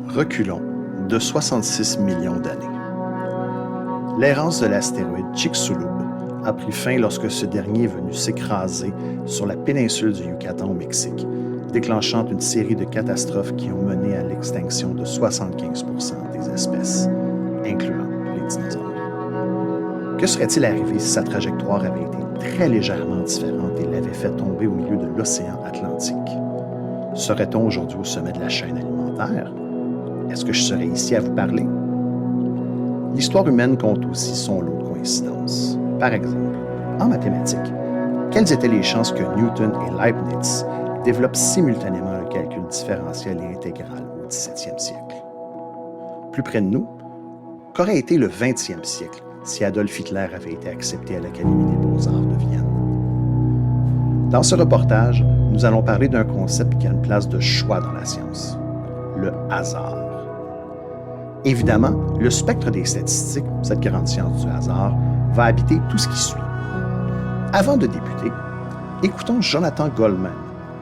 Reculons de 66 millions d'années. L'errance de l'astéroïde Chicxulub a pris fin lorsque ce dernier est venu s'écraser sur la péninsule du Yucatan au Mexique, déclenchant une série de catastrophes qui ont mené à l'extinction de 75% des espèces, incluant les dinosaures. Que serait-il arrivé si sa trajectoire avait été très légèrement différente et l'avait fait tomber au milieu de l'océan Atlantique? Serait-on aujourd'hui au sommet de la chaîne alimentaire? Est-ce que je serais ici à vous parler? L'histoire humaine compte aussi son lot de coïncidences. Par exemple, en mathématiques, quelles étaient les chances que Newton et Leibniz développent simultanément le calcul différentiel et intégral au XVIIe siècle? Plus près de nous, qu'aurait été le XXe siècle si Adolf Hitler avait été accepté à l'Académie des beaux-arts de Vienne? Dans ce reportage, nous allons parler d'un concept qui a une place de choix dans la science, le hasard. Évidemment, le spectre des statistiques, cette grande science du hasard, va habiter tout ce qui suit. Avant de débuter, écoutons Jonathan Goldman,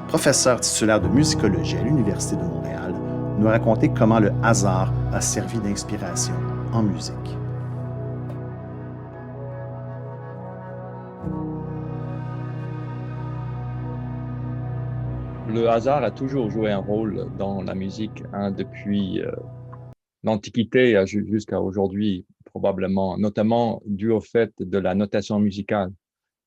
professeur titulaire de musicologie à l'Université de Montréal, nous raconter comment le hasard a servi d'inspiration en musique. Le hasard a toujours joué un rôle dans la musique, depuis l'Antiquité jusqu'à aujourd'hui, probablement, notamment dû au fait de la notation musicale,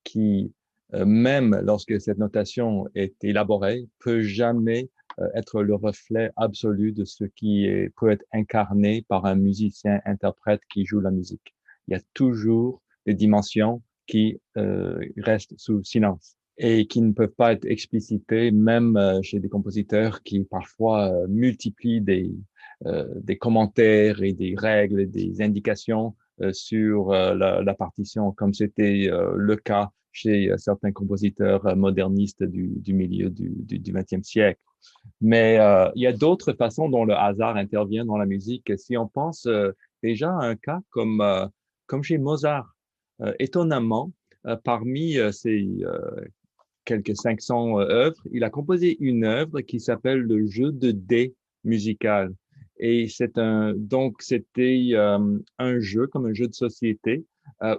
qui, même lorsque cette notation est élaborée, peut jamais être le reflet absolu de ce peut être incarné par un musicien-interprète qui joue la musique. Il y a toujours des dimensions qui restent sous silence et qui ne peuvent pas être explicitées, même chez des compositeurs qui parfois multiplient des commentaires et des règles et des indications sur la partition, comme c'était le cas chez certains compositeurs modernistes du milieu du XXe siècle. Mais il y a d'autres façons dont le hasard intervient dans la musique. Si on pense déjà à un cas comme chez Mozart, étonnamment, parmi ses quelques 500 œuvres, il a composé une œuvre qui s'appelle le jeu de dés musical. Et donc c'était un jeu comme un jeu de société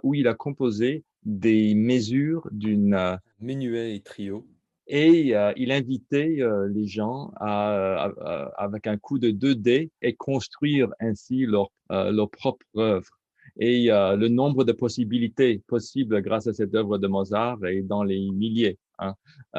où il a composé des mesures d'une minuet et trio. Et il invitait les gens avec un coup de 2 dés et construire ainsi leur propre œuvre. Et le nombre de possibilités possibles grâce à cette œuvre de Mozart est dans les milliers.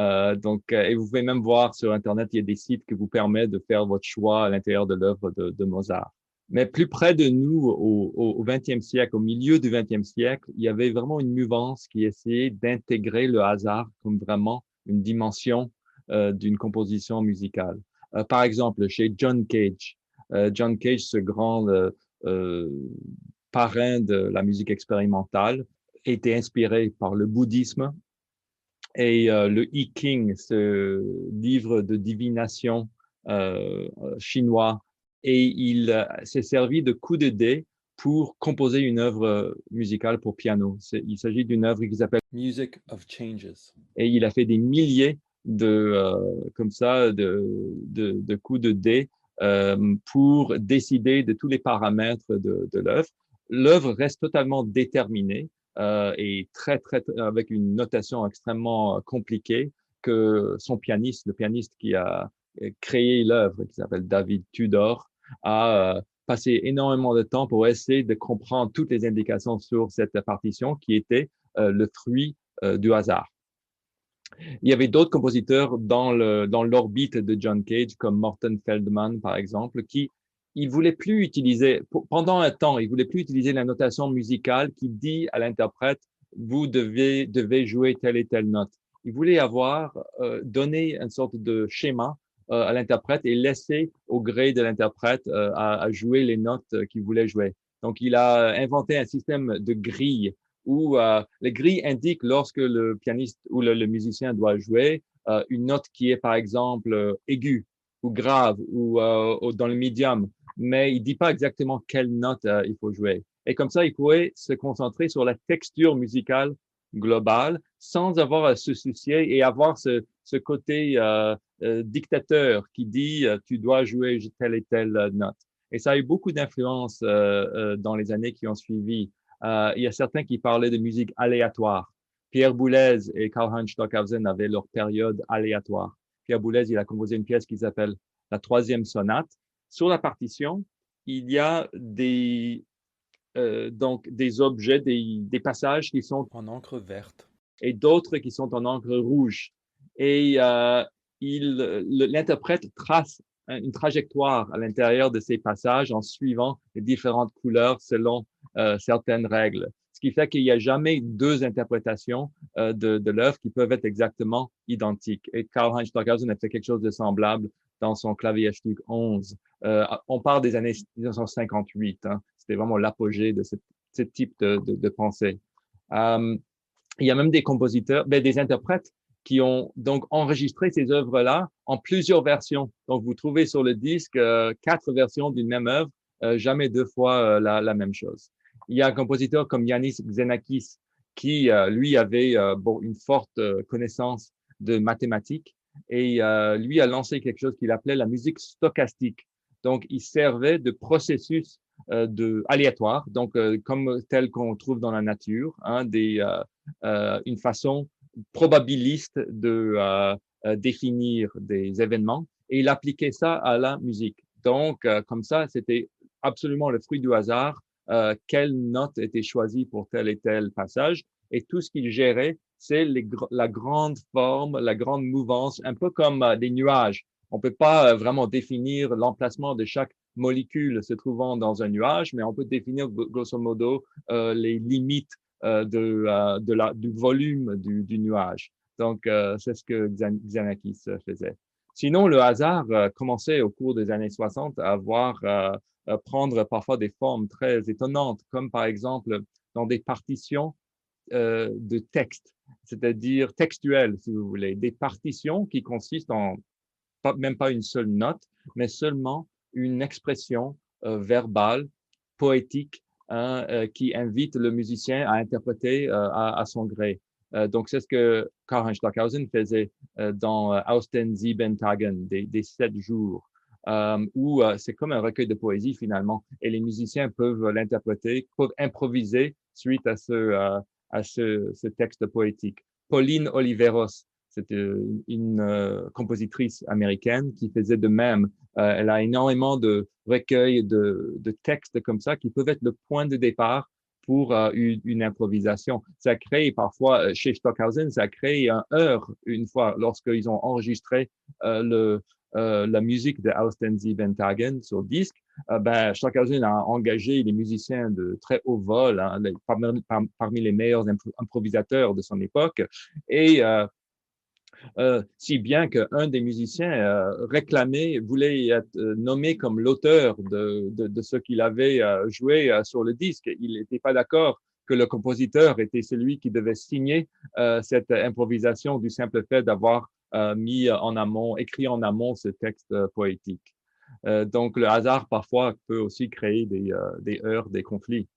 Et vous pouvez même voir sur Internet, il y a des sites qui vous permettent de faire votre choix à l'intérieur de l'œuvre de Mozart. Mais plus près de nous, au XXe siècle, au milieu du XXe siècle, il y avait vraiment une mouvance qui essayait d'intégrer le hasard comme vraiment une dimension d'une composition musicale. Par exemple, chez John Cage, ce grand parrain de la musique expérimentale, était inspiré par le bouddhisme et le I Ching, ce livre de divination chinois, et il s'est servi de coups de dés pour composer une œuvre musicale pour piano. Il s'agit d'une œuvre qui s'appelle Music of Changes. Et il a fait des milliers comme ça de coups de dés pour décider de tous les paramètres de l'œuvre. L'œuvre reste totalement déterminée et avec une notation extrêmement compliquée que le pianiste qui a créé l'œuvre, qui s'appelle David Tudor, a passé énormément de temps pour essayer de comprendre toutes les indications sur cette partition qui était le fruit du hasard. Il y avait d'autres compositeurs dans l'orbite de John Cage, comme Morton Feldman, par exemple, qui il voulait plus utiliser, pendant un temps, il voulait plus utiliser la notation musicale qui dit à l'interprète, vous devez jouer telle et telle note. Il voulait donner une sorte de schéma à l'interprète et laisser au gré de l'interprète à jouer les notes qu'il voulait jouer. Donc, il a inventé un système de grilles où les grilles indiquent lorsque le pianiste ou le musicien doit jouer une note qui est, par exemple, aiguë ou grave ou dans le médium, mais il dit pas exactement quelle note il faut jouer. Et comme ça, il pourrait se concentrer sur la texture musicale globale sans avoir à se soucier et avoir ce côté dictateur qui dit tu dois jouer telle et telle note. Et ça a eu beaucoup d'influence dans les années qui ont suivi. Il y a certains qui parlaient de musique aléatoire. Pierre Boulez et Karlheinz Stockhausen avaient leur période aléatoire. Pierre Boulez, il a composé une pièce qui s'appelle la troisième sonate. Sur la partition, il y a donc des objets, des passages qui sont en encre verte et d'autres qui sont en encre rouge. Et l'interprète trace une trajectoire à l'intérieur de ces passages en suivant les différentes couleurs selon certaines règles. Ce qui fait qu'il n'y a jamais deux interprétations de l'œuvre qui peuvent être exactement identiques. Et Karlheinz Stockhausen a fait quelque chose de semblable dans son Klavierstück 11. On parle des années 1958. Hein. C'était vraiment l'apogée de ce type de pensée. Il y a même des compositeurs, des interprètes qui ont donc enregistré ces œuvres-là en plusieurs versions. Donc, vous trouvez sur le disque 4 versions d'une même œuvre, jamais 2 fois la même chose. Il y a un compositeur comme Yannis Xenakis qui, lui, avait une forte connaissance de mathématiques et lui a lancé quelque chose qu'il appelait la musique stochastique. Donc, il servait de processus aléatoire, donc comme tel qu'on trouve dans la nature, hein, une façon probabiliste de définir des événements, et il appliquait ça à la musique. Donc, comme ça, c'était absolument le fruit du hasard, quelle note était choisie pour tel et tel passage, et tout ce qu'il gérait, c'est la grande forme, la grande mouvance, un peu comme des nuages. On peut pas vraiment définir l'emplacement de chaque molécule se trouvant dans un nuage, mais on peut définir grosso modo les limites du volume du nuage. Donc, c'est ce que Xenakis faisait. Sinon, le hasard commençait au cours des années 60 à prendre parfois des formes très étonnantes, comme par exemple dans des partitions de texte, c'est-à-dire textuelles, si vous voulez, des partitions qui consistent en même pas une seule note, mais seulement une expression verbale, poétique, hein, qui invite le musicien à interpréter à son gré. Donc, c'est ce que Karlheinz Stockhausen faisait dans Austen Sieben Tagen, des 7 jours, où c'est comme un recueil de poésie finalement, et les musiciens peuvent l'interpréter, peuvent improviser suite à ce texte poétique. Pauline Oliveros, c'était une compositrice américaine qui faisait de même. Elle a énormément de recueils de textes comme ça qui peuvent être le point de départ pour une improvisation. Ça crée parfois, chez Stockhausen, ça crée un heurt une fois lorsqu'ils ont enregistré la musique de Austen Sieben Tagen sur disque. Stockhausen a engagé les musiciens de très haut vol, hein, parmi les meilleurs improvisateurs de son époque, et si bien qu'un des musiciens voulait être nommé comme l'auteur de ce qu'il avait joué sur le disque. Il n'était pas d'accord que le compositeur était celui qui devait signer cette improvisation du simple fait d'avoir écrit en amont ce texte poétique. Donc le hasard parfois peut aussi créer des heurts, des conflits.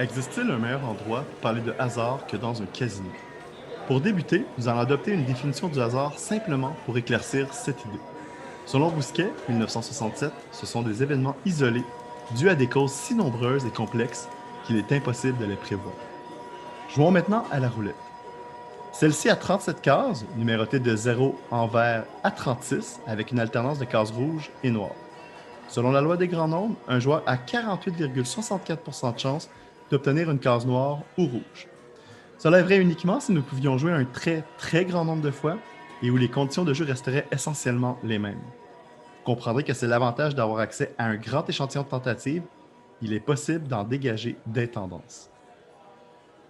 Existe-t-il un meilleur endroit pour parler de hasard que dans un casino? Pour débuter, nous allons adopter une définition du hasard simplement pour éclaircir cette idée. Selon Bousquet, 1967, ce sont des événements isolés dus à des causes si nombreuses et complexes qu'il est impossible de les prévoir. Jouons maintenant à la roulette. Celle-ci a 37 cases, numérotées de 0 en vert à 36, avec une alternance de cases rouges et noires. Selon la loi des grands nombres, un joueur a 48,64% de chance d'obtenir une case noire ou rouge. Cela est vrai uniquement si nous pouvions jouer un très, très grand nombre de fois et où les conditions de jeu resteraient essentiellement les mêmes. Vous comprendrez que c'est l'avantage d'avoir accès à un grand échantillon de tentatives. Il est possible d'en dégager des tendances.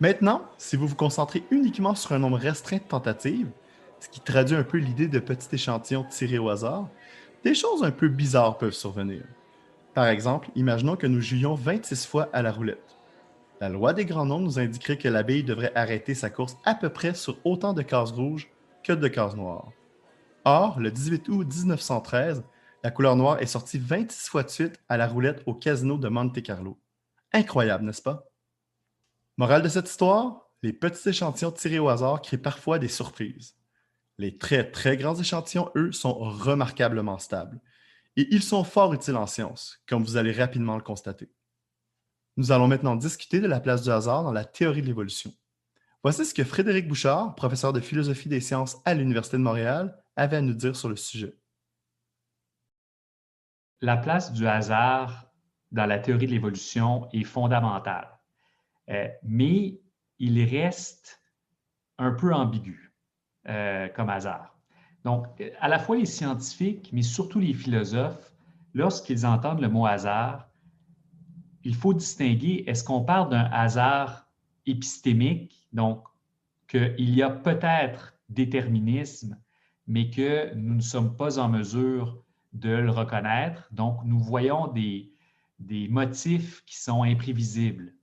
Maintenant, si vous vous concentrez uniquement sur un nombre restreint de tentatives, ce qui traduit un peu l'idée de petit échantillon tiré au hasard, des choses un peu bizarres peuvent survenir. Par exemple, imaginons que nous jouions 26 fois à la roulette. La loi des grands nombres nous indiquerait que la bille devrait arrêter sa course à peu près sur autant de cases rouges que de cases noires. Or, le 18 août 1913, la couleur noire est sortie 26 fois de suite à la roulette au casino de Monte-Carlo. Incroyable, n'est-ce pas? Morale de cette histoire, les petits échantillons tirés au hasard créent parfois des surprises. Les très très grands échantillons, eux, sont remarquablement stables. Et ils sont fort utiles en science, comme vous allez rapidement le constater. Nous allons maintenant discuter de la place du hasard dans la théorie de l'évolution. Voici ce que Frédéric Bouchard, professeur de philosophie des sciences à l'Université de Montréal, avait à nous dire sur le sujet. La place du hasard dans la théorie de l'évolution est fondamentale, mais il reste un peu ambigu comme hasard. Donc, à la fois les scientifiques, mais surtout les philosophes, lorsqu'ils entendent le mot hasard, il faut distinguer, est-ce qu'on parle d'un hasard épistémique, donc qu'il y a peut-être déterminisme, mais que nous ne sommes pas en mesure de le reconnaître. Donc, nous voyons des motifs qui sont imprévisibles.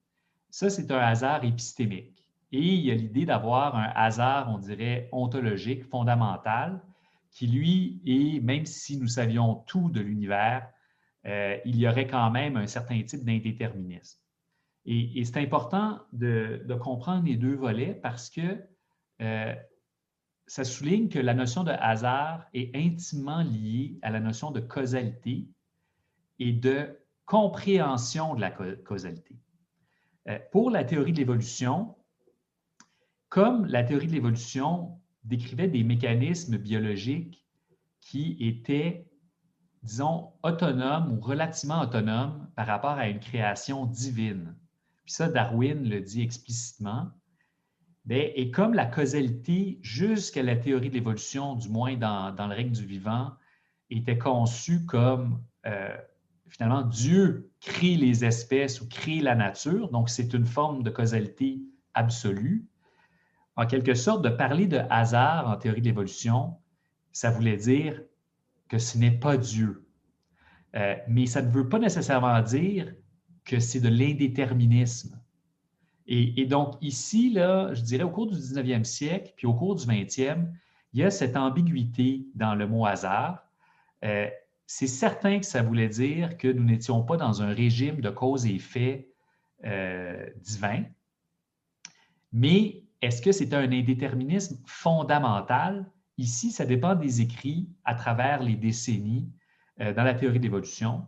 Ça, c'est un hasard épistémique. Et il y a l'idée d'avoir un hasard, on dirait, ontologique, fondamental, qui, lui, est, même si nous savions tout de l'univers, il y aurait quand même un certain type d'indéterminisme. Et c'est important de comprendre les deux volets parce que ça souligne que la notion de hasard est intimement liée à la notion de causalité et de compréhension de la causalité. Pour la théorie de l'évolution, comme la théorie de l'évolution décrivait des mécanismes biologiques qui étaient, disons, autonomes ou relativement autonomes par rapport à une création divine. Puis ça, Darwin le dit explicitement. Et comme la causalité, jusqu'à la théorie de l'évolution, du moins dans le règne du vivant, était conçue comme, finalement, Dieu crée les espèces ou crée la nature, donc c'est une forme de causalité absolue. En quelque sorte, de parler de hasard en théorie de l'évolution, ça voulait dire que ce n'est pas Dieu. Mais ça ne veut pas nécessairement dire que c'est de l'indéterminisme. Et donc ici, là, je dirais au cours du 19e siècle, puis au cours du 20e, il y a cette ambiguïté dans le mot hasard. C'est certain que ça voulait dire que nous n'étions pas dans un régime de cause et effet divin, mais est-ce que c'est un indéterminisme fondamental? Ici, ça dépend des écrits à travers les décennies dans la théorie de l'évolution.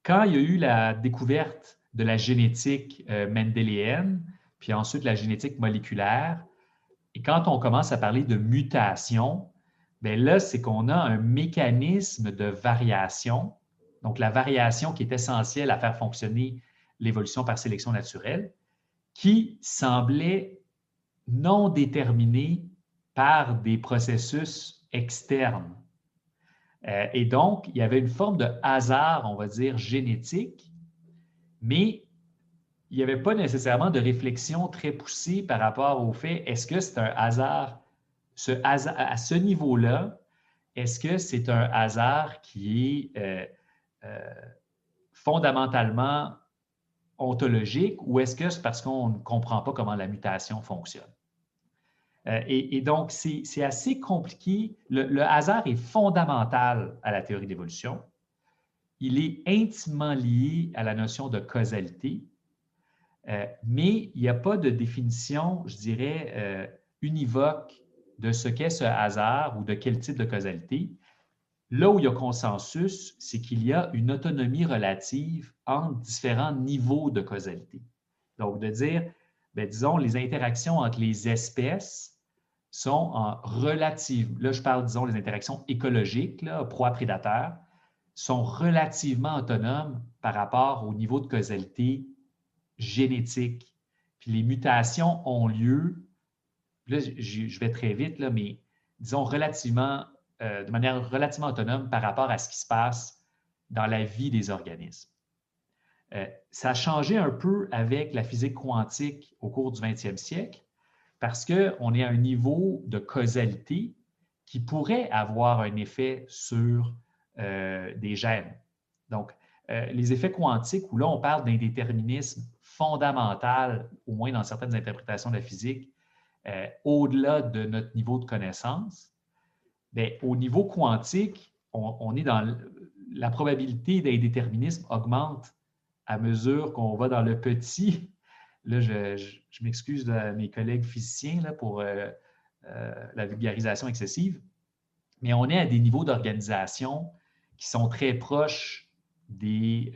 Quand il y a eu la découverte de la génétique mendélienne, puis ensuite la génétique moléculaire, et quand on commence à parler de mutation, bien là, c'est qu'on a un mécanisme de variation, donc la variation qui est essentielle à faire fonctionner l'évolution par sélection naturelle, qui semblait non déterminé par des processus externes. Et donc, il y avait une forme de hasard, on va dire, génétique, mais il n'y avait pas nécessairement de réflexion très poussée par rapport au fait, est-ce que c'est un hasard, à ce niveau-là, est-ce que c'est un hasard qui est fondamentalement ontologique ou est-ce que c'est parce qu'on ne comprend pas comment la mutation fonctionne? Et donc, c'est assez compliqué. Le hasard est fondamental à la théorie de l'évolution. Il est intimement lié à la notion de causalité, mais il n'y a pas de définition, je dirais, univoque de ce qu'est ce hasard ou de quel type de causalité. Là où il y a consensus, c'est qu'il y a une autonomie relative entre différents niveaux de causalité. Donc, de dire, bien, disons, les interactions entre les espèces sont en relative, là je parle, disons, les interactions écologiques, proie-prédateur, sont relativement autonomes par rapport au niveau de causalité génétique. Puis les mutations ont lieu, là je vais très vite, là, mais disons de manière relativement autonome par rapport à ce qui se passe dans la vie des organismes. Ça a changé un peu avec la physique quantique au cours du 20e siècle, parce qu'on est à un niveau de causalité qui pourrait avoir un effet sur des gènes. Donc, les effets quantiques, où là, on parle d'un déterminisme fondamental, au moins dans certaines interprétations de la physique, au-delà de notre niveau de connaissance, bien, au niveau quantique, on est dans la probabilité d'un déterminisme augmente à mesure qu'on va dans le petit. Là, je m'excuse de mes collègues physiciens là, pour la vulgarisation excessive, mais on est à des niveaux d'organisation qui sont très proches du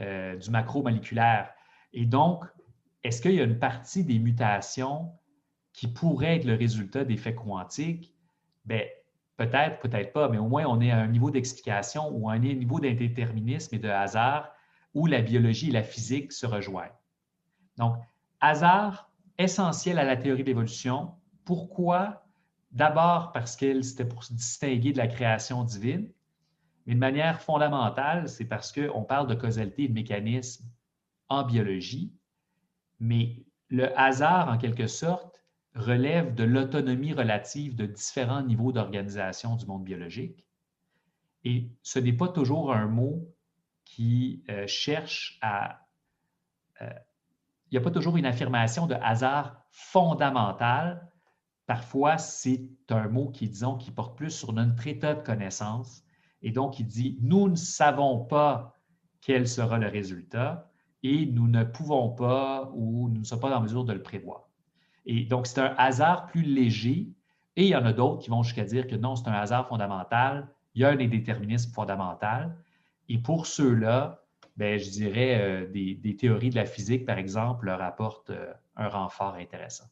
macromoléculaire. Et donc, est-ce qu'il y a une partie des mutations qui pourraient être le résultat d'effets quantiques? Bien, peut-être, peut-être pas, mais au moins on est à un niveau d'explication ou à un niveau d'indéterminisme et de hasard où la biologie et la physique se rejoignent. Donc, hasard essentiel à la théorie de l'évolution. Pourquoi? D'abord parce que c'était pour se distinguer de la création divine, mais de manière fondamentale, c'est parce qu'on parle de causalité et de mécanisme en biologie, mais le hasard, en quelque sorte, relève de l'autonomie relative de différents niveaux d'organisation du monde biologique. Et ce n'est pas toujours un mot qui cherche à... il n'y a pas toujours une affirmation de hasard fondamental. Parfois, c'est un mot qui, disons, qui porte plus sur notre état de connaissance. Et donc, il dit, nous ne savons pas quel sera le résultat et nous ne pouvons pas ou nous ne sommes pas en mesure de le prévoir. Et donc, c'est un hasard plus léger. Et il y en a d'autres qui vont jusqu'à dire que non, c'est un hasard fondamental. Il y a un déterminisme fondamental. Et pour ceux-là, bien, je dirais des théories de la physique, par exemple, leur apportent un renfort intéressant.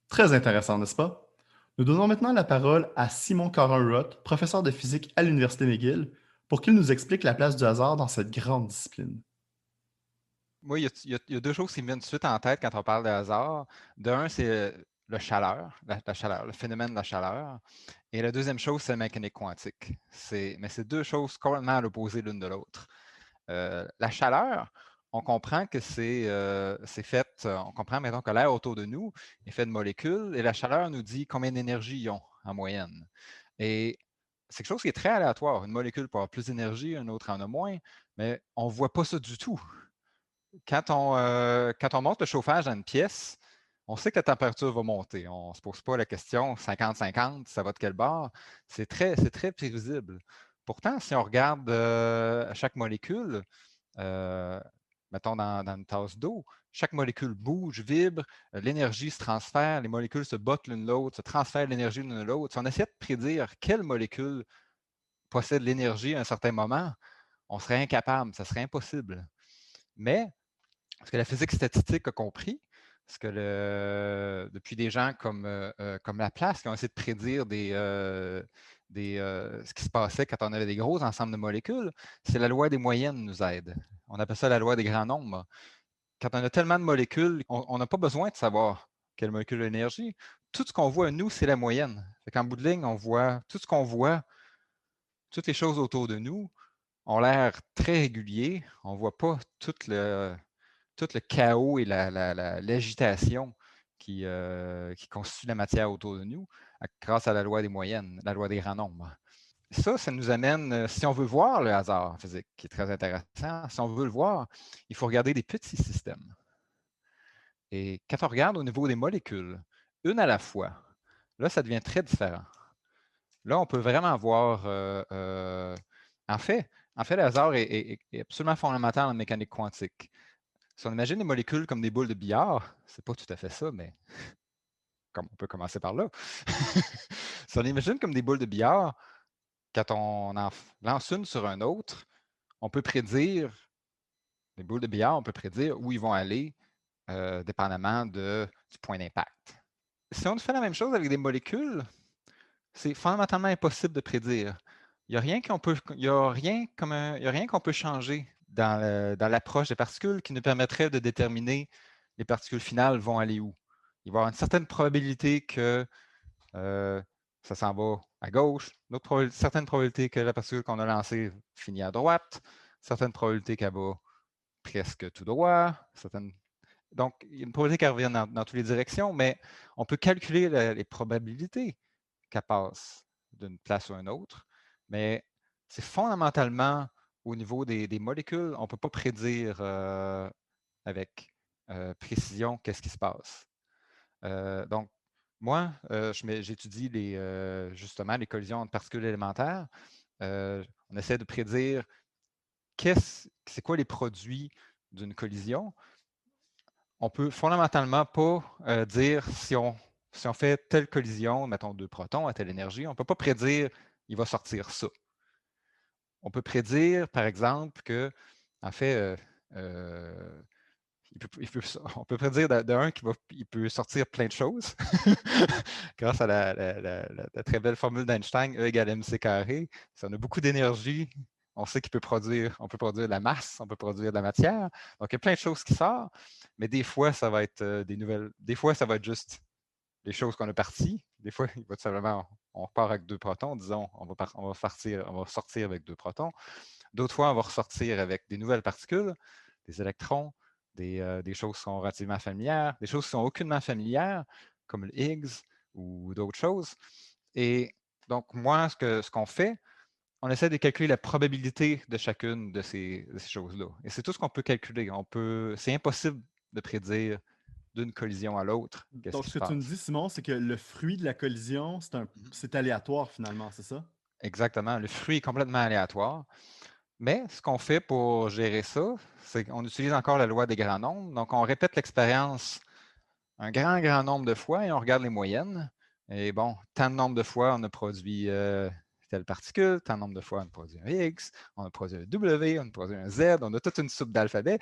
Très intéressant, n'est-ce pas? Nous donnons maintenant la parole à Simon Caron-Roth, professeur de physique à l'Université McGill, pour qu'il nous explique la place du hasard dans cette grande discipline. Moi, il y a deux choses qui me viennent tout de suite en tête quand on parle de hasard. D'un, c'est la chaleur, le phénomène de la chaleur. Et la deuxième chose, c'est la mécanique quantique. Mais c'est deux choses complètement à l'opposé l'une de l'autre. La chaleur, on comprend que c'est fait, on comprend maintenant que l'air autour de nous est fait de molécules et la chaleur nous dit combien d'énergie ils ont en moyenne. Et c'est quelque chose qui est très aléatoire. Une molécule peut avoir plus d'énergie, une autre en a moins, mais on ne voit pas ça du tout. Quand on monte le chauffage dans une pièce, on sait que la température va monter. On ne se pose pas la question 50-50, ça va de quel bord. C'est très prévisible. Pourtant, si on regarde chaque molécule, mettons dans une tasse d'eau, chaque molécule bouge, vibre, l'énergie se transfère, les molécules se bottent l'une l'autre, se transfèrent l'énergie l'une l'autre. Si on essayait de prédire quelle molécule possède l'énergie à un certain moment, on serait incapable, ça serait impossible. Mais ce que la physique statistique a compris, depuis des gens comme Laplace qui ont essayé de prédire ce qui se passait quand on avait des gros ensembles de molécules, c'est la loi des moyennes nous aide. On appelle ça la loi des grands nombres. Quand on a tellement de molécules, on n'a pas besoin de savoir quelle molécule a l'énergie. Tout ce qu'on voit, nous, c'est la moyenne. En bout de ligne, on voit tout ce qu'on voit, toutes les choses autour de nous ont l'air très réguliers. On ne voit pas tout le chaos et l'agitation qui constitue la matière autour de nous grâce à la loi des moyennes, la loi des grands nombres. Ça nous amène, si on veut voir le hasard en physique, qui est très intéressant, si on veut le voir, il faut regarder des petits systèmes. Et quand on regarde au niveau des molécules, une à la fois, là, ça devient très différent. Là, on peut vraiment voir, en fait, le hasard est absolument fondamental en mécanique quantique. Si on imagine les molécules comme des boules de billard, c'est pas tout à fait ça, mais comme on peut commencer par là. Si on imagine comme des boules de billard, quand on en lance une sur un autre, on peut prédire, les boules de billard, on peut prédire où ils vont aller, dépendamment du point d'impact. Si on fait la même chose avec des molécules, c'est fondamentalement impossible de prédire. Il n'y a rien qu'on peut changer dans l'approche des particules qui nous permettrait de déterminer les particules finales vont aller où. Il va y avoir une certaine probabilité que ça s'en va à gauche, certaines probabilités que la particule qu'on a lancée finit à droite, certaines probabilités qu'elle va presque tout droit, donc il y a une probabilité qu'elle revienne dans toutes les directions, mais on peut calculer les probabilités qu'elle passe d'une place ou une autre, mais c'est fondamentalement au niveau des molécules, on ne peut pas prédire avec précision qu'est-ce qui se passe. Donc, moi, j'étudie justement les collisions entre particules élémentaires. On essaie de prédire c'est quoi les produits d'une collision. On peut fondamentalement pas dire si on fait telle collision, mettons 2 protons à telle énergie, on ne peut pas prédire il va sortir ça. On peut prédire, par exemple, que, en fait, on peut prédire d'un qu'il peut sortir plein de choses grâce à la très belle formule d'Einstein, E égale mc carré. Si on a beaucoup d'énergie, on sait on peut produire de la masse, on peut produire de la matière. Donc, il y a plein de choses qui sortent, mais des fois, ça va être des nouvelles. Des fois, ça va être juste les choses qu'on a parties. Des fois, il va tout simplement, on repart avec 2 protons, disons, on va sortir avec 2 protons. D'autres fois, on va ressortir avec des nouvelles particules, des électrons, des choses qui sont relativement familières, des choses qui sont aucunement familières, comme le Higgs ou d'autres choses. Et donc, moi, ce qu'on fait, on essaie de calculer la probabilité de chacune de ces choses-là. Et c'est tout ce qu'on peut calculer. C'est impossible de prédire d'une collision à l'autre qu'est-ce Donc, qui ce se que tu me passe. dis, Simon, c'est que le fruit de la collision, c'est aléatoire finalement, c'est ça? Exactement. Le fruit est complètement aléatoire. Mais ce qu'on fait pour gérer ça, c'est qu'on utilise encore la loi des grands nombres. Donc, on répète l'expérience un grand nombre de fois et on regarde les moyennes. Et bon, tant de nombre de fois, on a produit telle particule, tant de nombre de fois, on a produit un X, on a produit un W, on a produit un Z, on a toute une soupe d'alphabet.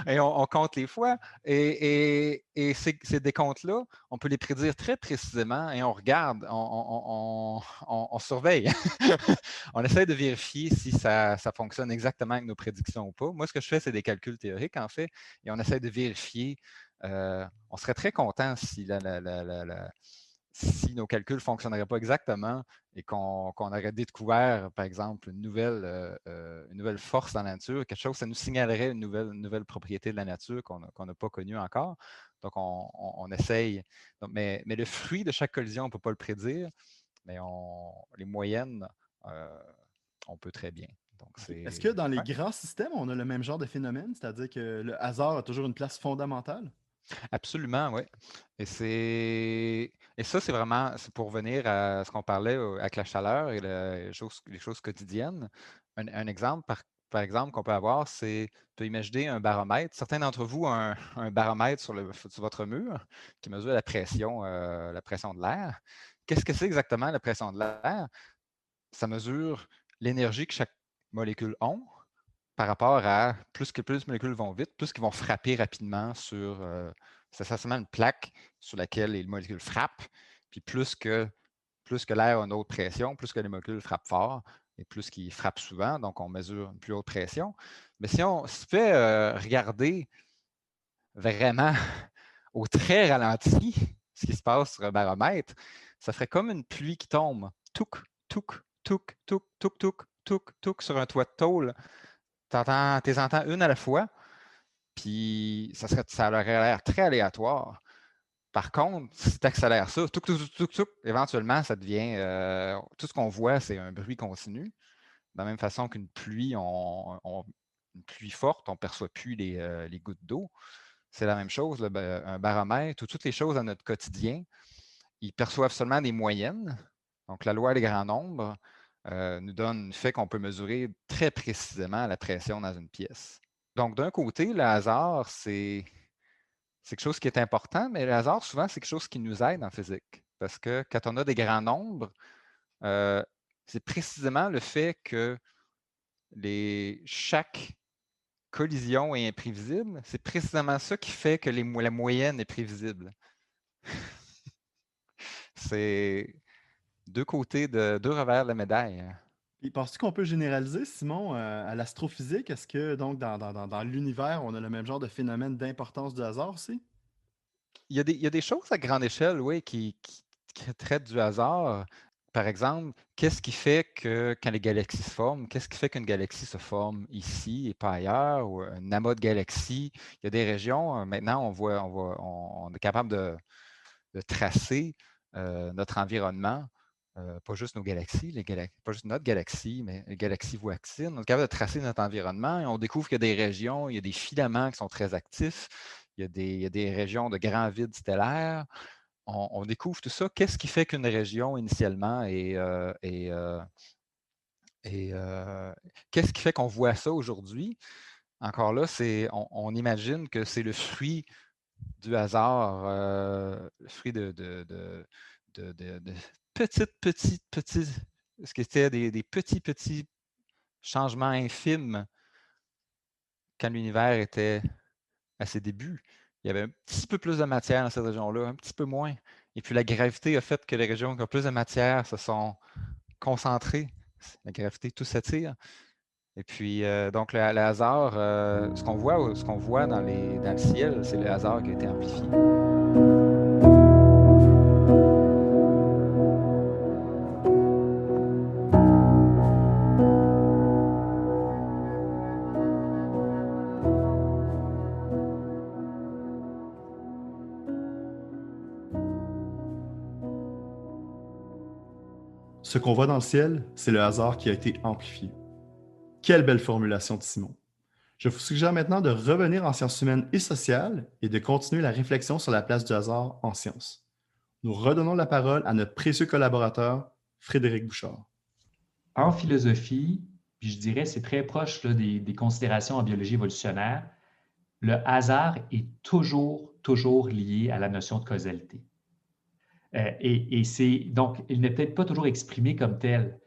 Et on compte les fois. Et ces décomptes-là, on peut les prédire très précisément et on regarde, on surveille. On essaie de vérifier si ça fonctionne exactement avec nos prédictions ou pas. Moi, ce que je fais, c'est des calculs théoriques, en fait, et on essaie de vérifier. On serait très content si si nos calculs ne fonctionneraient pas exactement et qu'on aurait découvert, par exemple, une nouvelle force dans la nature, quelque chose, ça nous signalerait une nouvelle propriété de la nature qu'on n'a pas connue encore. Donc, on essaye. Donc, mais le fruit de chaque collision, on ne peut pas le prédire, mais les moyennes, on peut très bien. Donc, Est-ce que dans les ouais. grands systèmes, on a le même genre de phénomène, c'est-à-dire que le hasard a toujours une place fondamentale? Absolument, oui. Et ça, c'est pour revenir à ce qu'on parlait avec la chaleur et les choses quotidiennes. Un exemple, par exemple, qu'on peut avoir, c'est, on peut imaginer un baromètre. Certains d'entre vous ont un baromètre sur votre mur qui mesure la pression de l'air. Qu'est-ce que c'est exactement la pression de l'air? Ça mesure l'énergie que chaque molécule a par rapport à plus les molécules vont vite, plus qu'ils vont frapper rapidement sur. C'est essentiellement une plaque sur laquelle les molécules frappent. Puis plus que l'air a une haute pression, plus que les molécules frappent fort et plus qu'ils frappent souvent. Donc, on mesure une plus haute pression. Mais si on se fait regarder vraiment au très ralenti ce qui se passe sur un baromètre, ça ferait comme une pluie qui tombe. Touc, touc, touc, touc, touc, touc, touc, touc sur un toit de tôle. Tu entends une à la fois, puis ça aurait l'air très aléatoire. Par contre, si tu accélères ça, touc, touc, touc, touc, éventuellement, ça devient. Tout ce qu'on voit, c'est un bruit continu. De la même façon qu'une pluie, une pluie forte, on ne perçoit plus les gouttes d'eau. C'est la même chose, un baromètre ou toutes les choses dans notre quotidien, ils perçoivent seulement des moyennes. Donc, la loi des grands nombres nous donne le fait qu'on peut mesurer très précisément la pression dans une pièce. Donc, d'un côté, le hasard, c'est quelque chose qui est important, mais le hasard, souvent, c'est quelque chose qui nous aide en physique. Parce que quand on a des grands nombres, c'est précisément le fait que chaque collision est imprévisible. C'est précisément ça qui fait que la moyenne est prévisible. C'est deux revers de la médaille. Et penses-tu qu'on peut généraliser, Simon, à l'astrophysique? Est-ce que donc dans l'univers, on a le même genre de phénomène d'importance du hasard aussi? Il y a des choses à grande échelle, oui, qui traitent du hasard. Par exemple, qu'est-ce qui fait que quand les galaxies se forment, qu'est-ce qui fait qu'une galaxie se forme ici et pas ailleurs, ou un amas de galaxies? Il y a des régions, maintenant, on est capable de tracer notre environnement pas juste nos galaxies, pas juste notre galaxie, mais les galaxies voisines. On est capable de tracer notre environnement et on découvre qu'il y a des régions, il y a des filaments qui sont très actifs, il y a des régions de grands vides stellaires. On découvre tout ça. Qu'est-ce qui fait qu'une région, initialement, qu'est-ce qui fait qu'on voit ça aujourd'hui? Encore là, on imagine que c'est le fruit du hasard, le fruit de petits, ce qui était des petits changements infimes quand l'univers était à ses débuts. Il y avait un petit peu plus de matière dans cette région-là, un petit peu moins. Et puis la gravité a fait que les régions qui ont plus de matière se sont concentrées. La gravité, tout s'attire. Et puis, donc, le hasard, ce qu'on voit dans le ciel, c'est le hasard qui a été amplifié. Ce qu'on voit dans le ciel, c'est le hasard qui a été amplifié. Quelle belle formulation de Simon. Je vous suggère maintenant de revenir en sciences humaines et sociales et de continuer la réflexion sur la place du hasard en sciences. Nous redonnons la parole à notre précieux collaborateur, Frédéric Bouchard. En philosophie, puis je dirais c'est très proche là, des considérations en biologie évolutionnaire, le hasard est toujours lié à la notion de causalité. Donc, il n'est peut-être pas toujours exprimé comme tel.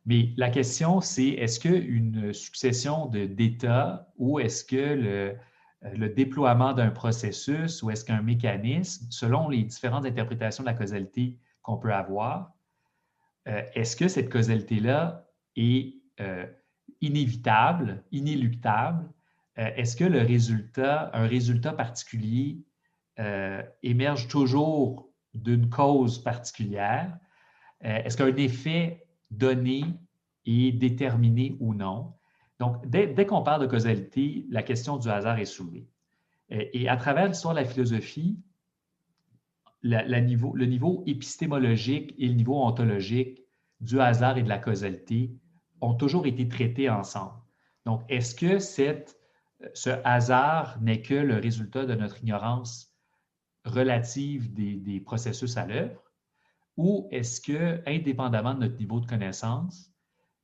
Mais la question, c'est est-ce qu'une succession d'états ou est-ce que le déploiement d'un processus ou est-ce qu'un mécanisme, selon les différentes interprétations de la causalité qu'on peut avoir, est-ce que cette causalité-là est inévitable, inéluctable? Est-ce que un résultat particulier émerge toujours d'une cause particulière? Est-ce qu'un effet donné est déterminé ou non? Donc, dès qu'on parle de causalité, la question du hasard est soulevée. Et à travers l'histoire de la philosophie, le niveau épistémologique et le niveau ontologique du hasard et de la causalité ont toujours été traités ensemble. Donc, est-ce que ce hasard n'est que le résultat de notre ignorance relative des processus à l'œuvre? Ou est-ce que, indépendamment de notre niveau de connaissance,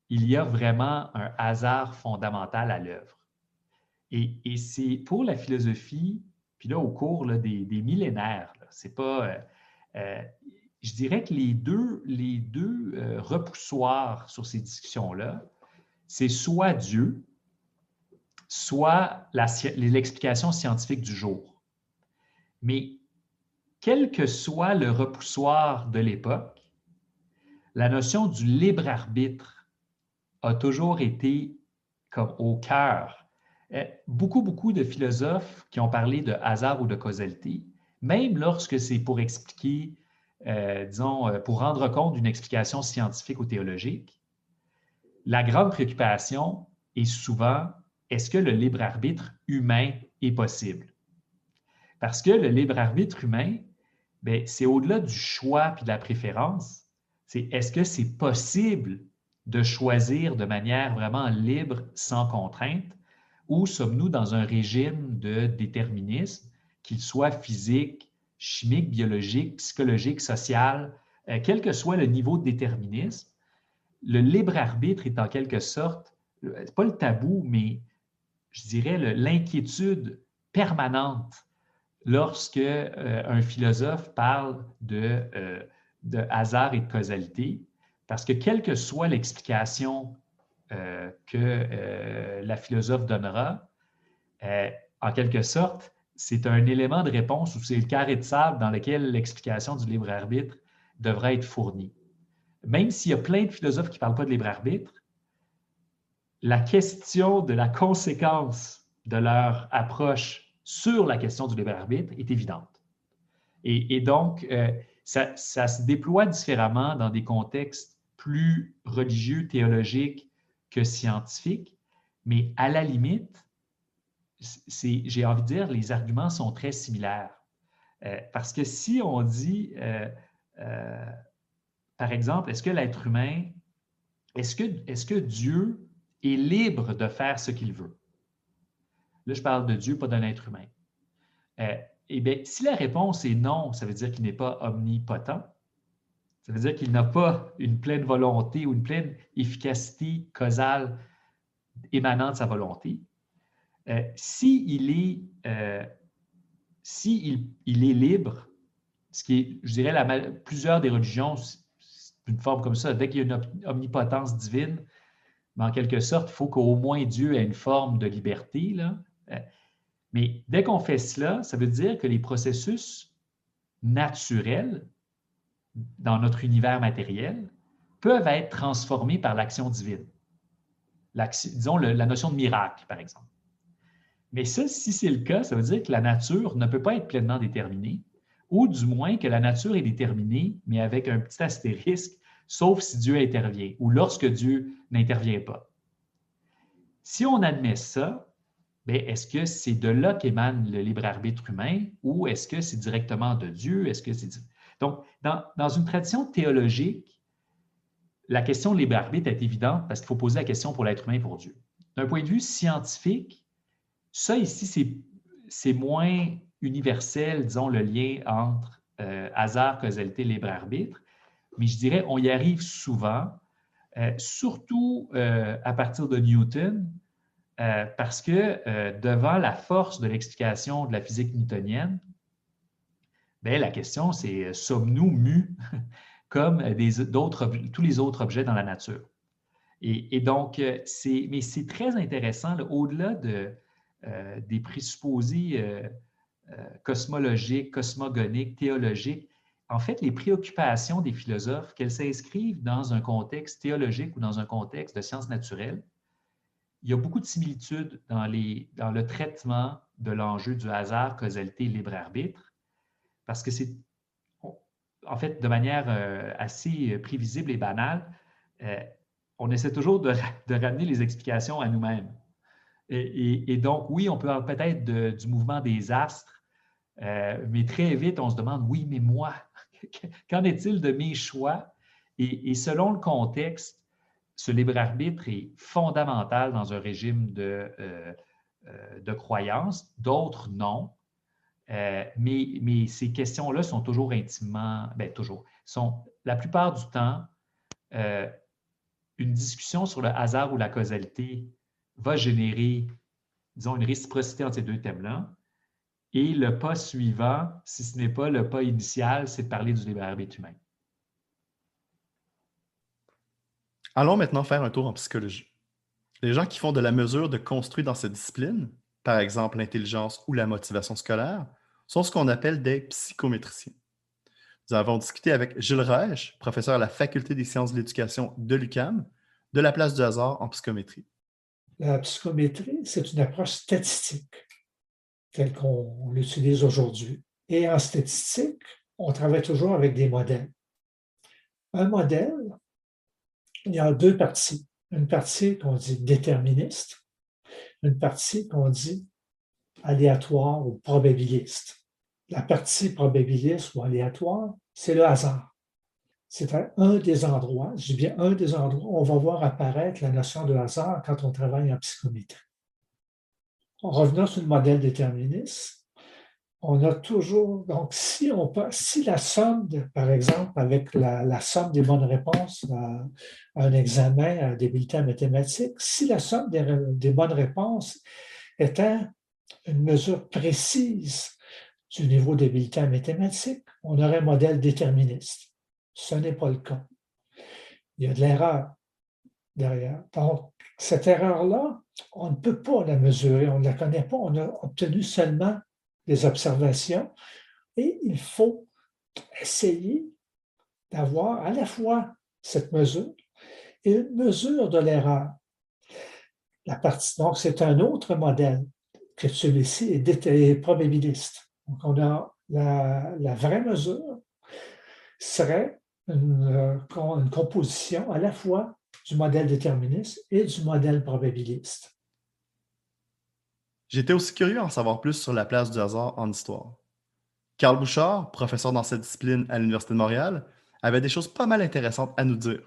il y a vraiment un hasard fondamental à l'œuvre? Et c'est pour la philosophie, puis là, au cours là, des millénaires, là, c'est pas. Je dirais que les deux repoussoirs sur ces discussions-là, c'est soit Dieu, soit l'explication scientifique du jour. Mais quel que soit le repoussoir de l'époque, la notion du libre arbitre a toujours été comme au cœur. Beaucoup de philosophes qui ont parlé de hasard ou de causalité, même lorsque c'est pour expliquer, pour rendre compte d'une explication scientifique ou théologique, la grande préoccupation est souvent, est-ce que le libre arbitre humain est possible? Parce que le libre arbitre humain, bien, c'est au-delà du choix puis de la préférence, c'est est-ce que c'est possible de choisir de manière vraiment libre, sans contrainte, ou sommes-nous dans un régime de déterminisme, qu'il soit physique, chimique, biologique, psychologique, social, quel que soit le niveau de déterminisme, le libre arbitre est en quelque sorte, pas le tabou, mais je dirais l'inquiétude permanente lorsque un philosophe parle de hasard et de causalité, parce que quelle que soit l'explication que la philosophe donnera, en quelque sorte, c'est un élément de réponse ou c'est le carré de sable dans lequel l'explication du libre arbitre devra être fournie. Même s'il y a plein de philosophes qui ne parlent pas de libre arbitre, la question de la conséquence de leur approche sur la question du libre arbitre est évidente. Et donc, ça se déploie différemment dans des contextes plus religieux, théologiques que scientifiques, mais à la limite, j'ai envie de dire, les arguments sont très similaires. Parce que si on dit, par exemple, est-ce que l'être humain, est-ce que Dieu est libre de faire ce qu'il veut? Là, je parle de Dieu, pas d'un être humain. Eh bien, si la réponse est non, ça veut dire qu'il n'est pas omnipotent. Ça veut dire qu'il n'a pas une pleine volonté ou une pleine efficacité causale émanant de sa volonté. S'il est libre, ce qui est, je dirais, plusieurs des religions, c'est une forme comme ça. Dès qu'il y a une omnipotence divine, mais en quelque sorte, il faut qu'au moins Dieu ait une forme de liberté, là. Mais dès qu'on fait cela, ça veut dire que les processus naturels dans notre univers matériel peuvent être transformés par l'action divine. Disons la notion de miracle, par exemple. Mais ça, si c'est le cas, ça veut dire que la nature ne peut pas être pleinement déterminée, ou du moins que la nature est déterminée, mais avec un petit astérisque, sauf si Dieu intervient, ou lorsque Dieu n'intervient pas. Si on admet ça, bien, est-ce que c'est de là qu'émane le libre arbitre humain, ou est-ce que c'est directement de Dieu? Donc, dans une tradition théologique, la question de libre arbitre est évidente parce qu'il faut poser la question pour l'être humain et pour Dieu. D'un point de vue scientifique, ça ici, c'est moins universel, disons, le lien entre hasard, causalité, libre arbitre, mais je dirais on y arrive souvent, surtout à partir de Newton, parce que devant la force de l'explication de la physique newtonienne, bien, la question, c'est sommes-nous mus comme tous les autres objets dans la nature? Et donc, mais c'est très intéressant, là, au-delà des présupposés cosmologiques, cosmogoniques, théologiques. En fait, les préoccupations des philosophes, qu'elles s'inscrivent dans un contexte théologique ou dans un contexte de sciences naturelles, il y a beaucoup de similitudes dans le traitement de l'enjeu du hasard, causalité, libre arbitre, parce que c'est, en fait, de manière assez prévisible et banale, on essaie toujours de ramener les explications à nous-mêmes. Et donc, oui, on peut avoir peut-être du mouvement des astres, mais très vite, on se demande, oui, mais moi, qu'en est-il de mes choix? Et selon le contexte, ce libre arbitre est fondamental dans un régime de croyance, d'autres non. Mais ces questions-là sont toujours intimement, bien toujours, sont la plupart du temps, une discussion sur le hasard ou la causalité va générer, disons, une réciprocité entre ces deux thèmes-là. Et le pas suivant, si ce n'est pas le pas initial, c'est de parler du libre arbitre humain. Allons maintenant faire un tour en psychologie. Les gens qui font de la mesure de construit dans cette discipline, par exemple l'intelligence ou la motivation scolaire, sont ce qu'on appelle des psychométriciens. Nous avons discuté avec Gilles Rèche, professeur à la Faculté des sciences de l'éducation de l'UQAM, de la place du hasard en psychométrie. La psychométrie, c'est une approche statistique telle qu'on l'utilise aujourd'hui. Et en statistique, on travaille toujours avec des modèles. Un modèle, il y a deux parties. Une partie qu'on dit déterministe, une partie qu'on dit aléatoire ou probabiliste. La partie probabiliste ou aléatoire, c'est le hasard. C'est un des endroits, je dis bien un des endroits où on va voir apparaître la notion de hasard quand on travaille en psychométrie. Revenons sur le modèle déterministe, on a toujours, donc si la somme, par exemple, avec la somme des bonnes réponses à un examen, à des bulletins mathématiques, si la somme des bonnes réponses était une mesure précise du niveau des bulletins mathématiques, on aurait un modèle déterministe. Ce n'est pas le cas. Il y a de l'erreur derrière. Donc, cette erreur-là, on ne peut pas la mesurer, on ne la connaît pas, on a obtenu seulement des observations et il faut essayer d'avoir à la fois cette mesure et une mesure de l'erreur. Donc, c'est un autre modèle que celui-ci est probabiliste. Donc, on a la vraie mesure serait une composition à la fois du modèle déterministe et du modèle probabiliste. J'étais aussi curieux d'en savoir plus sur la place du hasard en histoire. Carl Bouchard, professeur dans cette discipline à l'Université de Montréal, avait des choses pas mal intéressantes à nous dire.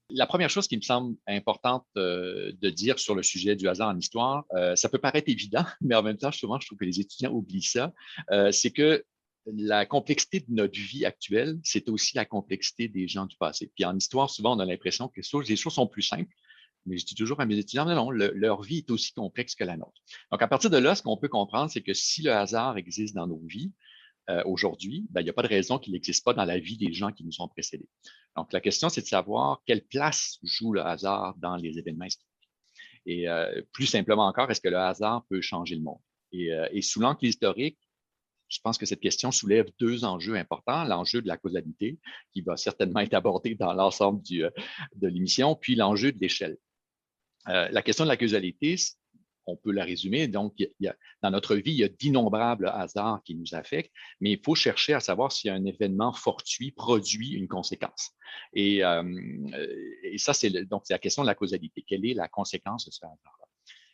La première chose qui me semble importante de dire sur le sujet du hasard en histoire, ça peut paraître évident, mais en même temps, souvent, je trouve que les étudiants oublient ça, c'est que la complexité de notre vie actuelle, c'est aussi la complexité des gens du passé. Puis en histoire, souvent, on a l'impression que les choses sont plus simples, mais je dis toujours à mes étudiants, non, non, leur vie est aussi complexe que la nôtre. Donc, à partir de là, ce qu'on peut comprendre, c'est que si le hasard existe dans nos vies, aujourd'hui, ben, il n'y a pas de raison qu'il n'existe pas dans la vie des gens qui nous ont précédés. Donc, la question, c'est de savoir quelle place joue le hasard dans les événements historiques. Et plus simplement encore, est-ce que le hasard peut changer le monde? Et sous l'angle historique, je pense que cette question soulève deux enjeux importants. L'enjeu de la causalité, qui va certainement être abordé dans l'ensemble de l'émission, puis l'enjeu de l'échelle. La question de la causalité, on peut la résumer. Donc, dans notre vie, il y a d'innombrables hasards qui nous affectent, mais il faut chercher à savoir si un événement fortuit produit une conséquence. Et ça, donc, c'est la question de la causalité. Quelle est la conséquence de ce hasard-là?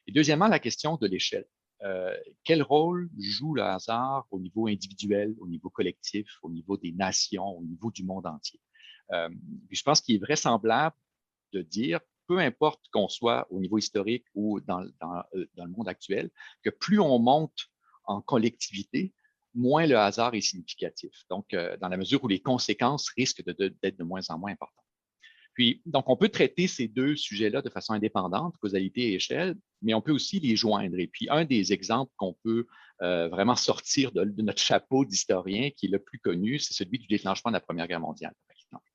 Et deuxièmement, la question de l'échelle. Quel rôle joue le hasard au niveau individuel, au niveau collectif, au niveau des nations, au niveau du monde entier? Puis je pense qu'il est vraisemblable de dire, peu importe qu'on soit au niveau historique ou dans le monde actuel, que plus on monte en collectivité, moins le hasard est significatif. Donc, dans la mesure où les conséquences risquent d'être de moins en moins importantes. Puis, donc, on peut traiter ces deux sujets-là de façon indépendante, causalité et échelle, mais on peut aussi les joindre. Et puis, un des exemples qu'on peut vraiment sortir de notre chapeau d'historien, qui est le plus connu, c'est celui du déclenchement de la Première Guerre mondiale, par exemple.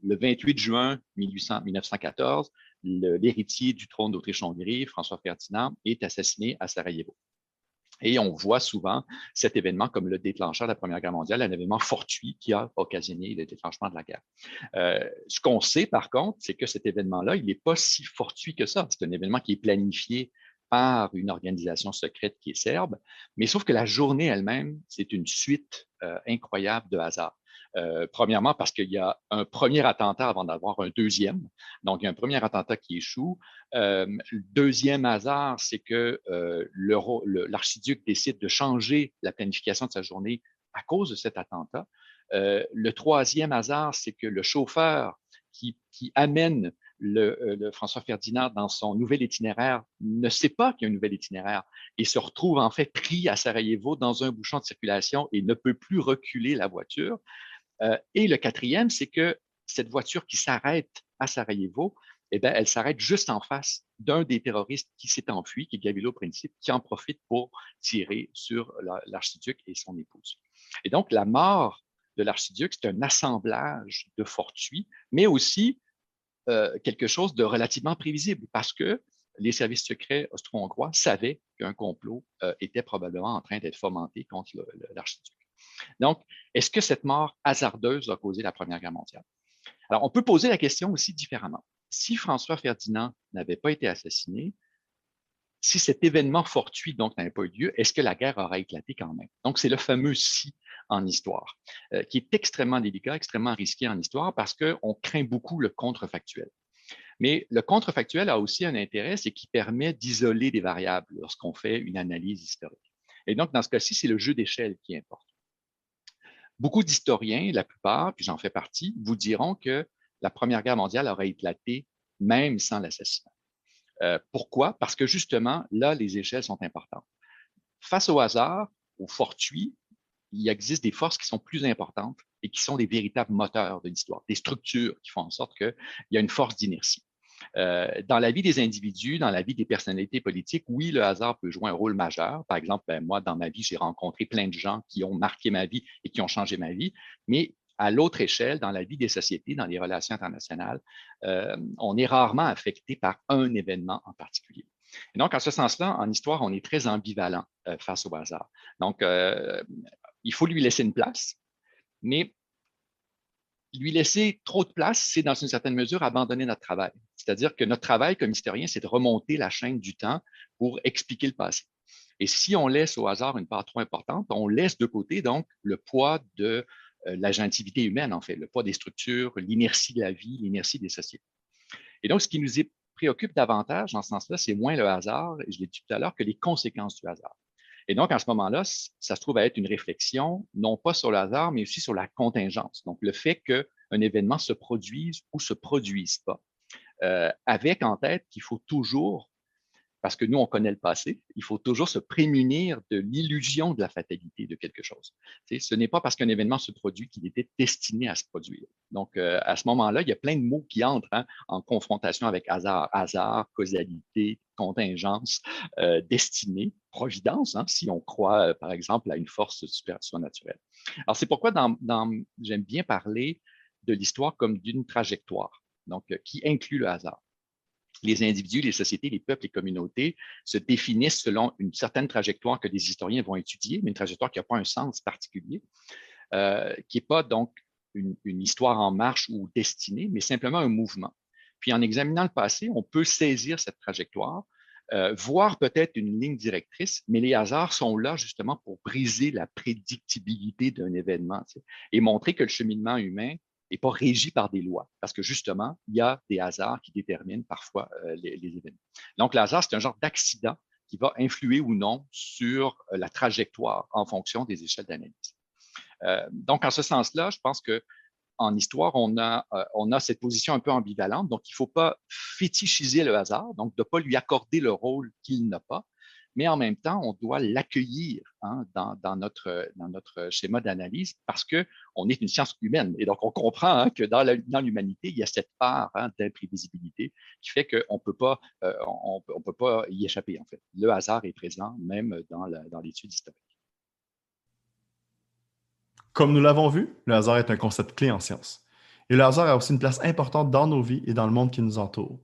Le 28 juin 1914, l'héritier du trône d'Autriche-Hongrie, François Ferdinand, est assassiné à Sarajevo. Et on voit souvent cet événement comme le déclencheur de la Première Guerre mondiale, un événement fortuit qui a occasionné le déclenchement de la guerre. Ce qu'on sait, par contre, c'est que cet événement-là, il n'est pas si fortuit que ça. C'est un événement qui est planifié par une organisation secrète qui est serbe, mais sauf que la journée elle-même, c'est une suite incroyable de hasards. Premièrement, parce qu'il y a un premier attentat avant d'avoir un deuxième. Donc, il y a un premier attentat qui échoue. Le deuxième hasard, c'est que l'archiduc décide de changer la planification de sa journée à cause de cet attentat. Le troisième hasard, c'est que le chauffeur qui amène le François Ferdinand dans son nouvel itinéraire ne sait pas qu'il y a un nouvel itinéraire et se retrouve en fait pris à Sarajevo dans un bouchon de circulation et ne peut plus reculer la voiture. Et le quatrième, c'est que cette voiture qui s'arrête à Sarajevo, eh bien, elle s'arrête juste en face d'un des terroristes qui s'est enfui, qui est Gavrilo Princip, qui en profite pour tirer sur l'archiduc et son épouse. Et donc, la mort de l'archiduc, c'est un assemblage de fortuits, mais aussi quelque chose de relativement prévisible, parce que les services secrets austro-hongrois savaient qu'un complot était probablement en train d'être fomenté contre l'archiduc. Donc, est-ce que cette mort hasardeuse a causé la Première Guerre mondiale? Alors, on peut poser la question aussi différemment. Si François Ferdinand n'avait pas été assassiné, si cet événement fortuit donc n'avait pas eu lieu, est-ce que la guerre aurait éclaté quand même? Donc, c'est le fameux si en histoire, qui est extrêmement délicat, extrêmement risqué en histoire parce qu'on craint beaucoup le contrefactuel. Mais le contrefactuel a aussi un intérêt, c'est qu'il permet d'isoler des variables lorsqu'on fait une analyse historique. Et donc, dans ce cas-ci, c'est le jeu d'échelle qui importe. Beaucoup d'historiens, la plupart, puis j'en fais partie, vous diront que la Première Guerre mondiale aurait éclaté même sans l'assassinat. Pourquoi? Parce que justement, là, les échelles sont importantes. Face au hasard, au fortuit, il existe des forces qui sont plus importantes et qui sont des véritables moteurs de l'histoire, des structures qui font en sorte qu'il y a une force d'inertie. Dans la vie des individus, dans la vie des personnalités politiques, oui, le hasard peut jouer un rôle majeur. Par exemple, moi, dans ma vie, j'ai rencontré plein de gens qui ont marqué ma vie et qui ont changé ma vie, mais à l'autre échelle, dans la vie des sociétés, dans les relations internationales, on est rarement affecté par un événement en particulier. Et donc, en ce sens-là, en histoire, on est très ambivalent face au hasard. Donc, il faut lui laisser une place, mais lui laisser trop de place, c'est dans une certaine mesure abandonner notre travail. C'est-à-dire que notre travail comme historien, c'est de remonter la chaîne du temps pour expliquer le passé. Et si on laisse au hasard une part trop importante, on laisse de côté donc le poids de l'agentivité humaine, en fait, le poids des structures, l'inertie de la vie, l'inertie des sociétés. Et donc, ce qui nous préoccupe davantage dans ce sens-là, c'est moins le hasard, et je l'ai dit tout à l'heure, que les conséquences du hasard. Et donc, à ce moment-là, ça se trouve à être une réflexion, non pas sur le hasard, mais aussi sur la contingence. Donc, le fait qu'un événement se produise ou se produise pas, avec en tête qu'il faut toujours, parce que nous, on connaît le passé, il faut toujours se prémunir de l'illusion de la fatalité de quelque chose. Ce n'est pas parce qu'un événement se produit qu'il était destiné à se produire. Donc, à ce moment-là, il y a plein de mots qui entrent en confrontation avec hasard. Hasard, causalité, contingence, destinée, providence, si on croit, par exemple, à une force surnaturelle. Alors, c'est pourquoi j'aime bien parler de l'histoire comme d'une trajectoire, donc qui inclut le hasard. Les individus, les sociétés, les peuples, les communautés se définissent selon une certaine trajectoire que les historiens vont étudier, mais une trajectoire qui n'a pas un sens particulier, qui n'est pas donc une histoire en marche ou destinée, mais simplement un mouvement. Puis en examinant le passé, on peut saisir cette trajectoire, voir peut-être une ligne directrice, mais les hasards sont là justement pour briser la prédictibilité d'un événement, et montrer que le cheminement humain n'est pas régi par des lois, parce que justement, il y a des hasards qui déterminent parfois les événements. Donc, le hasard, c'est un genre d'accident qui va influer ou non sur la trajectoire en fonction des échelles d'analyse. Donc, en ce sens-là, je pense qu'en histoire, on a cette position un peu ambivalente. Donc, il ne faut pas fétichiser le hasard, donc de ne pas lui accorder le rôle qu'il n'a pas, mais en même temps, on doit l'accueillir dans notre schéma d'analyse parce qu'on est une science humaine. Et donc, on comprend que dans l'humanité, il y a cette part d'imprévisibilité qui fait qu'on ne peut pas y échapper, en fait. Le hasard est présent même dans l'étude historique. Comme nous l'avons vu, le hasard est un concept clé en science. Et le hasard a aussi une place importante dans nos vies et dans le monde qui nous entoure.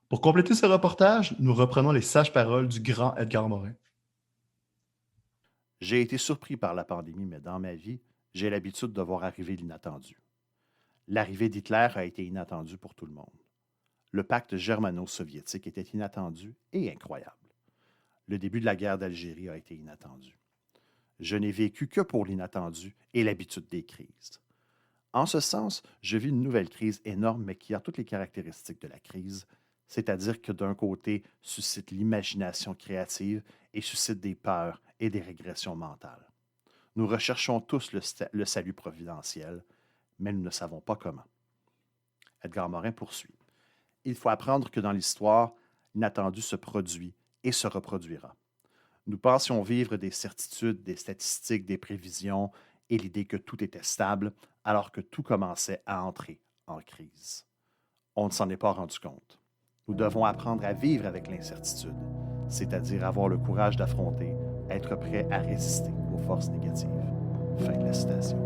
Pour compléter ce reportage, nous reprenons les sages paroles du grand Edgar Morin. J'ai été surpris par la pandémie, mais dans ma vie, j'ai l'habitude de voir arriver l'inattendu. L'arrivée d'Hitler a été inattendue pour tout le monde. Le pacte germano-soviétique était inattendu et incroyable. Le début de la guerre d'Algérie a été inattendu. Je n'ai vécu que pour l'inattendu et l'habitude des crises. En ce sens, je vis une nouvelle crise énorme, mais qui a toutes les caractéristiques de la crise, c'est-à-dire que d'un côté, suscite l'imagination créative et suscite des peurs et des régressions mentales. Nous recherchons tous le salut providentiel, mais nous ne savons pas comment. Edgar Morin poursuit. Il faut apprendre que dans l'histoire, l'inattendu se produit et se reproduira. Nous pensions vivre des certitudes, des statistiques, des prévisions et l'idée que tout était stable, alors que tout commençait à entrer en crise. On ne s'en est pas rendu compte. Nous devons apprendre à vivre avec l'incertitude, c'est-à-dire avoir le courage d'affronter, être prêt à résister aux forces négatives. Fin de la citation.